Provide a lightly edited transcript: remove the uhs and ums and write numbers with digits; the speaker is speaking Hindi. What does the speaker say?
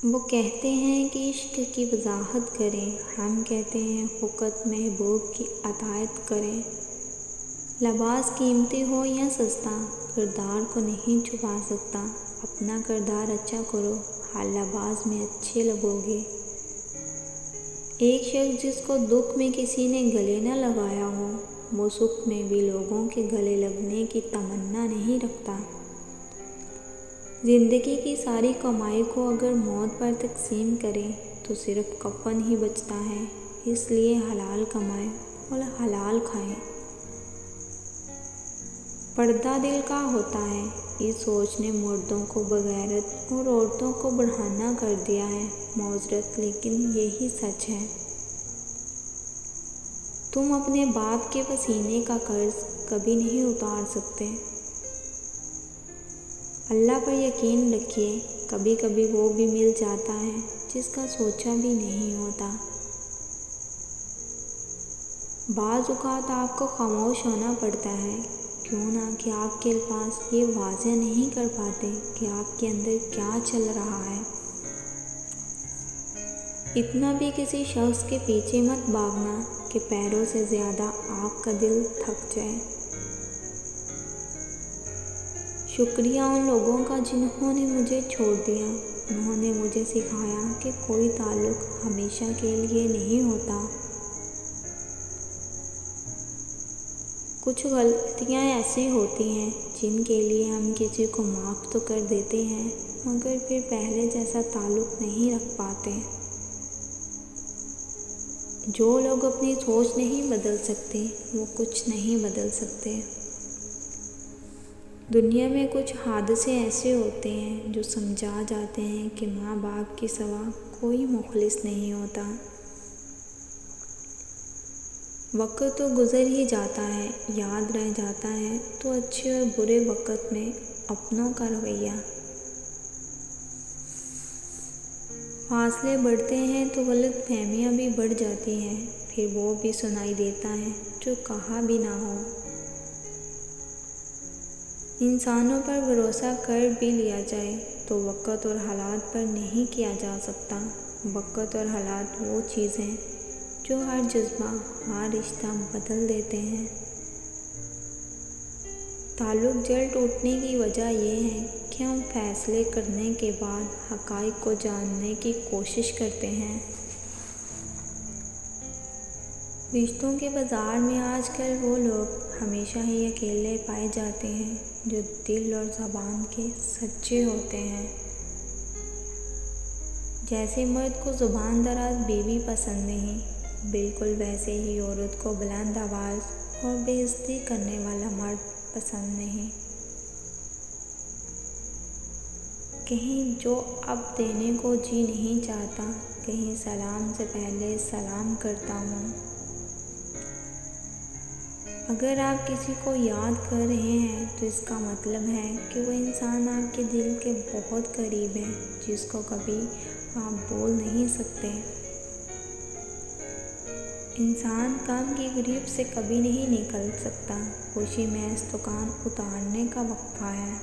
वो कहते हैं कि इश्क की वजाहत करें, हम कहते हैं फ़कत महबूब की अतायत करें। लिबास कीमती हो या सस्ता, किरदार को नहीं छुपा सकता। अपना किरदार अच्छा करो, हर लिबास में अच्छे लगोगे। एक शख्स जिसको दुख में किसी ने गले न लगाया हो, वो सुख में भी लोगों के गले लगने की तमन्ना नहीं रखता। ज़िंदगी की सारी कमाई को अगर मौत पर तकसीम करें तो सिर्फ कफन ही बचता है। इसलिए हलाल कमाएं और हलाल खाएं। पर्दा दिल का होता है, इस सोच ने मर्दों को बगैरत और औरतों को बढ़ाना कर दिया है। मौजरत, लेकिन यही सच है। तुम अपने बाप के पसीने का कर्ज कभी नहीं उतार सकते। अल्लाह पर यकीन रखिए, कभी कभी वो भी मिल जाता है जिसका सोचा भी नहीं होता। बाज़ औक़ात आपको खामोश होना पड़ता है, क्यों ना कि आपके पास ये वाज़ेह नहीं कर पाते कि आपके अंदर क्या चल रहा है। इतना भी किसी शख्स के पीछे मत भागना कि पैरों से ज़्यादा आपका दिल थक जाए। शुक्रिया उन लोगों का जिन्होंने मुझे छोड़ दिया। उन्होंने मुझे सिखाया कि कोई ताल्लुक़ हमेशा के लिए नहीं होता। कुछ गलतियाँ ऐसी होती हैं जिनके लिए हम किसी को माफ़ तो कर देते हैं, मगर फिर पहले जैसा ताल्लुक़ नहीं रख पाते। जो लोग अपनी सोच नहीं बदल सकते, वो कुछ नहीं बदल सकते। दुनिया में कुछ हादसे ऐसे होते हैं जो समझा जाते हैं कि माँ बाप के सिवा कोई मुखलिस नहीं होता। वक्त तो गुज़र ही जाता है, याद रह जाता है तो अच्छे और बुरे वक्त में अपनों का रवैया। फासले बढ़ते हैं तो गलतफहमियाँ भी बढ़ जाती हैं, फिर वो भी सुनाई देता है जो कहा भी ना हो। इंसानों पर भरोसा कर भी लिया जाए तो वक़्त और हालात पर नहीं किया जा सकता। वक़्त और हालात वो चीज़ हैं जो हर जज्बा, हर रिश्ता बदल देते हैं। ताल्लुक़ जल्द टूटने की वजह ये है कि हम फैसले करने के बाद हक़ाइक़ को जानने की कोशिश करते हैं। रिश्तों के बाज़ार में आजकल वो लोग हमेशा ही अकेले पाए जाते हैं जो दिल और ज़बान के सच्चे होते हैं। जैसे मर्द को ज़ुबान दराज बीवी पसंद नहीं, बिल्कुल वैसे ही औरत को बुलंद आवाज़ और बेइज्जती करने वाला मर्द पसंद नहीं। कहीं जो अब देने को जी नहीं चाहता, कहीं सलाम से पहले सलाम करता हूँ। अगर आप किसी को याद कर रहे हैं तो इसका मतलब है कि वो इंसान आपके दिल के बहुत करीब है, जिसको कभी आप बोल नहीं सकते। इंसान काम की गिरफ्त से कभी नहीं निकल सकता, खुशी महज दुकान उतारने का वक्फा है।